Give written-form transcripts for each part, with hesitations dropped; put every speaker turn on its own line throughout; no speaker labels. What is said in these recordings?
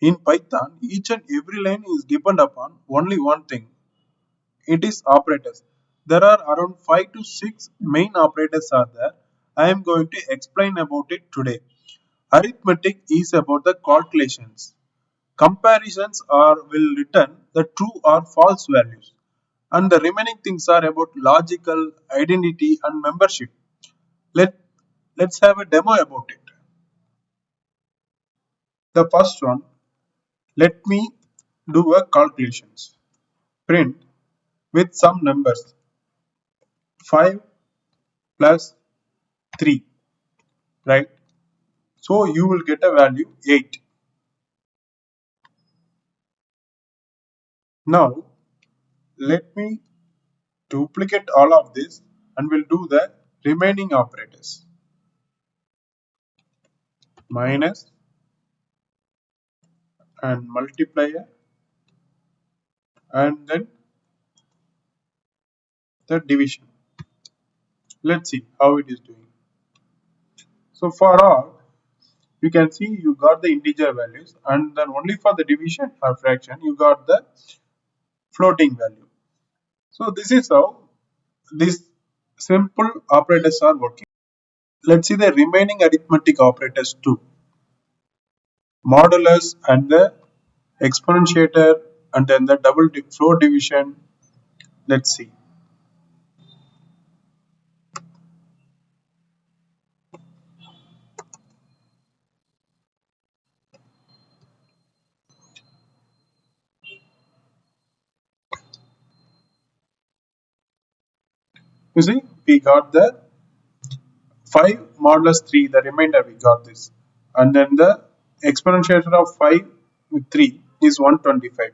In Python, each and every line is depend upon only one thing. It is operators. There are around 5 to 6 main operators are there. I am going to explain about it today. Arithmetic is about the calculations. Comparisons are will return the true or false values. And the remaining things are about logical, identity and membership. Let, let's have a demo about it. The first one, let me do a calculations. Print with some numbers 5 plus 3, right? So you will get a value 8. Now let me duplicate all of this and we'll do the remaining operators. Minus and multiplier and then the division. Let's see how it is doing. So for all, you can see you got the integer values and then only for the division or fraction you got the floating value. So this is how these simple operators are working. Let's see the remaining arithmetic operators too. Modulus and the exponentiator and then the floor division. Let's see. You see, we got the 5 modulus 3, the remainder we got this. And then the exponentiator of 5 with 3 is 125.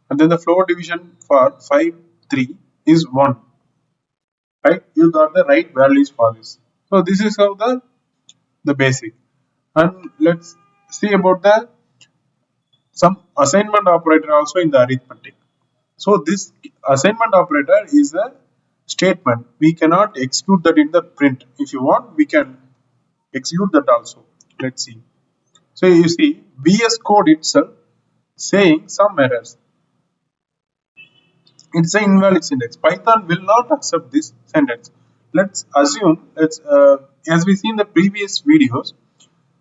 And then the floor division for 5, 3 is 1. Right? You got the right values for this. So this is how the basic. And let's see about the some assignment operator also in the arithmetic. So this assignment operator is a statement. We cannot execute that in the print. If you want, we can execute that also. Let's see. So you see VS Code itself saying some errors. It's an invalid syntax. Python will not accept this sentence. Let's assume, as we see in the previous videos,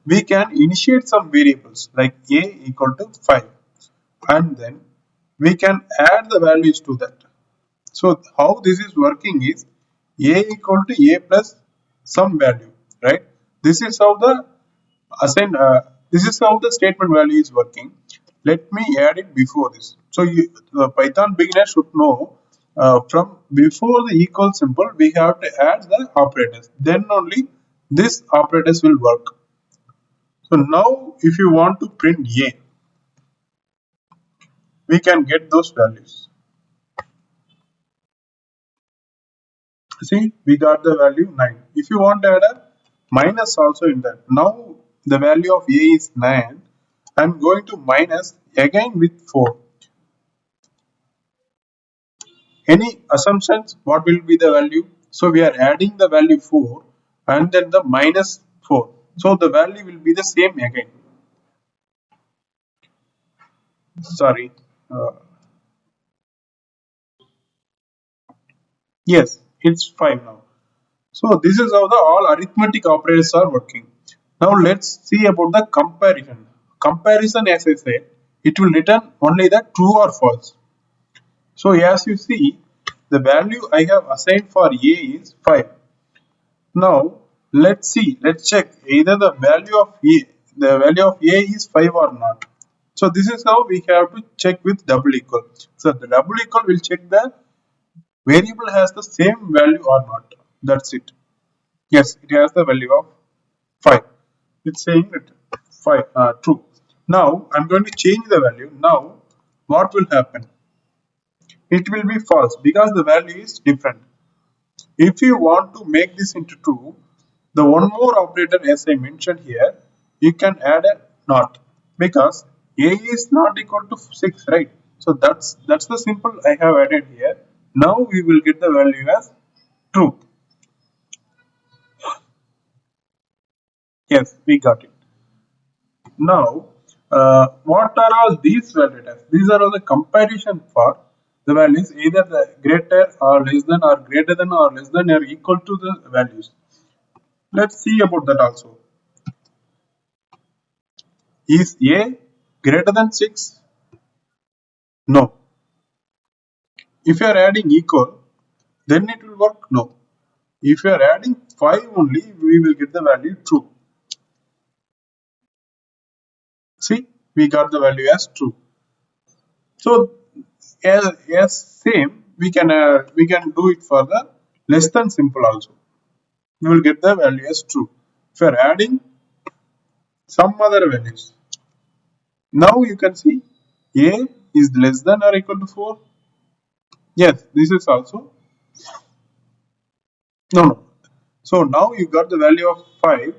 we can initiate some variables like a equal to 5 and then we can add the values to that. So how this is working is a equal to a plus some value, right? This is how the assign. This is how the statement value is working. Let me add it before this. So the Python beginner should know from before the equal symbol we have to add the operators. Then only this operators will work. So now if you want to print a, we can get those values. See, we got the value 9. If you want to add a minus also in that. Now the value of a is 9. I'm going to minus again with 4. Any assumptions? What will be the value? So we are adding the value 4 and then the minus 4. So the value will be the same again. Sorry. Uh, yes, it's 5 now. So this is how the all arithmetic operators are working. Now let's see about the comparison. Comparison, as I said, it will return only the true or false. So as you see, the value I have assigned for A is 5. Now let's check either the value of A is 5 or not. So this is how we have to check with double equal. So the double equal will check the variable has the same value or not. That's it. Yes, it has the value of 5. It's saying that 5 true. Now I'm going to change the value. Now what will happen? It will be false because the value is different. If you want to make this into true, the one more operator as I mentioned here, you can add a not because a is not equal to 6, right? So that's the simple I have added here. Now we will get the value as true. Yes, we got it. Now What are all these value types? These are all the comparison for the values either the greater or less than or greater than or less than or equal to the values. Let's see about that also. Is A greater than 6? No. If you are adding equal, then it will work? No. If you are adding 5 only, we will get the value true. See, we got the value as true. So, as same, we can do it for the less than simple also. We will get the value as true. If you are adding some other values, now you can see A is less than or equal to 4. Yes, this is also no. So now you got the value of 5.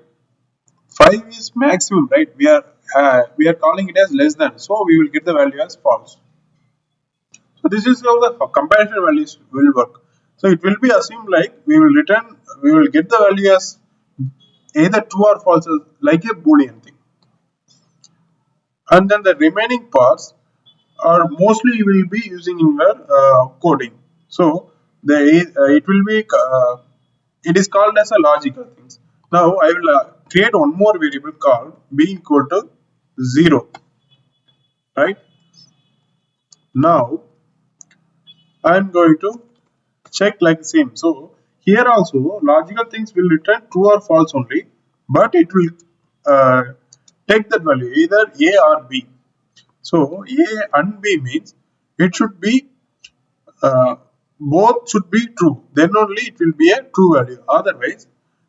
5 is maximum, right? We are calling it as less than, so we will get the value as false. So this is how the comparison values will work. So it will be assumed like we will get the value as either true or false, like a boolean thing, and then the remaining parts are mostly you will be using in your coding. So it will be it is called as a logical things. Now I will create one more variable called b equal to 0. Right now I am going to check like the same. So here also logical things will return true or false only, but it will uh, take that value either a or b. So a and b means it should be uh, both should be true. Then only it will be a true value. Otherwise,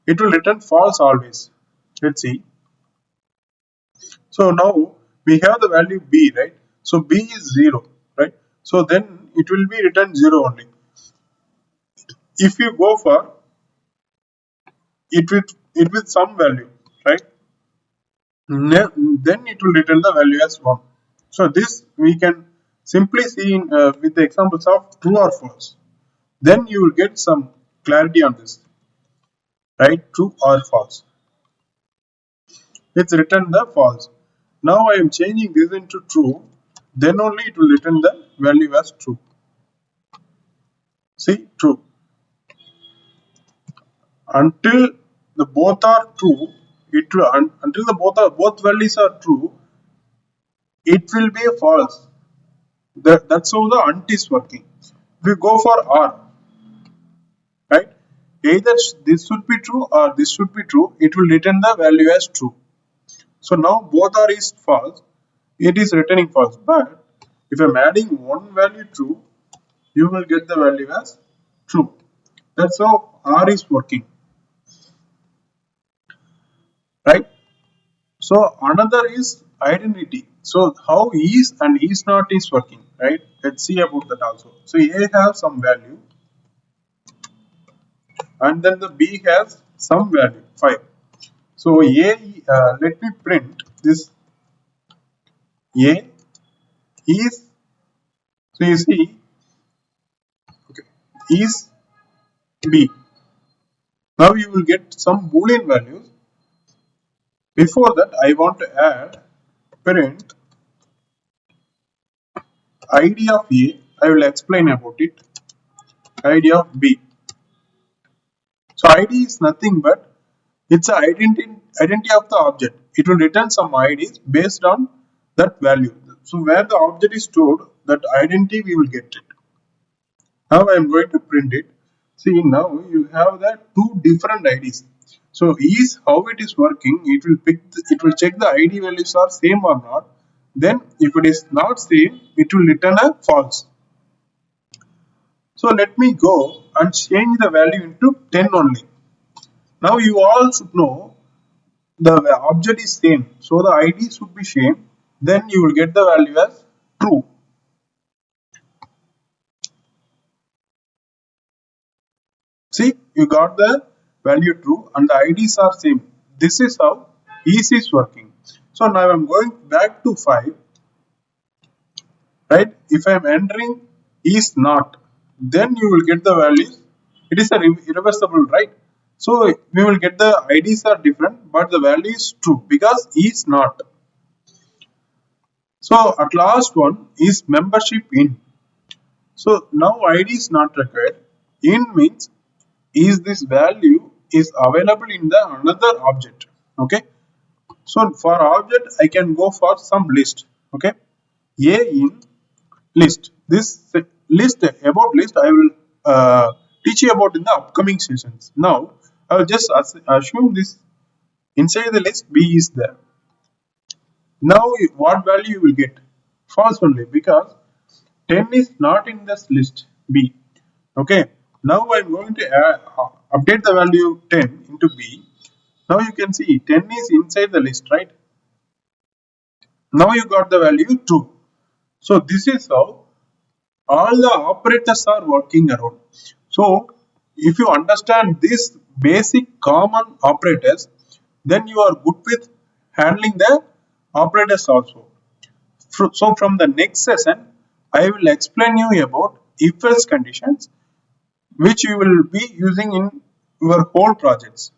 it will return false always. Let's see. So now we have the value b, right? So b is 0, right? So then it will be returned 0 only. If you go for it with some value, right? Then it will return the value as 1. So this we can simply see with the examples of true or false. Then you will get some clarity on this, right? True or false. It's written the false. Now I am changing this into true. Then only it will return the value as true. See, true. Until the both are true, until the both values are true, it will be a false. That's how the unt is working. We go for or, right? Either this should be true or this should be true. It will return the value as true. So now both are is false. It is returning false. But if I'm adding one value true, you will get the value as true. That's how R is working, right? So another is identity. So how is and is not is working, right? Let's see about that also. So A has some value and then the B has some value 5. So let me print this A is, so you see, okay, is B. Now you will get some boolean values. Before that, I want to add print id of A. I will explain about it. Id of B. So id is nothing but it's a identity of the object. It will return some IDs based on that value. So where the object is stored, that identity we will get it. Now I am going to print it. See now you have the two different IDs. So is how it is working. It will check the ID values are same or not. Then if it is not same, it will return a false. So let me go and change the value into 10 only. Now you all should know the object is same, so the id should be same, then you will get the value as true. See, you got the value true and the ids are same. This is how is working. So now I'm going back to 5, right? If I'm entering is not, then you will get the values. It is a irreversible, right? So we will get the ids are different but the value is true because is not. So at last one is membership in. So now id is not required. In means is this value is available in the another object. Okay, so for object I can go for some list. Okay, a in list. This list, about list I will teach you about in the upcoming sessions. Now I will just assume this inside the list b is there. Now what value you will get? False only, because 10 is not in this list b. Okay, now I'm going to update the value 10 into b. Now you can see 10 is inside the list, right? Now you got the value 2. So this is how all the operators are working around. So if you understand this basic common operators, then you are good with handling the operators also. So from the next session, I will explain you about if else conditions which you will be using in your whole projects.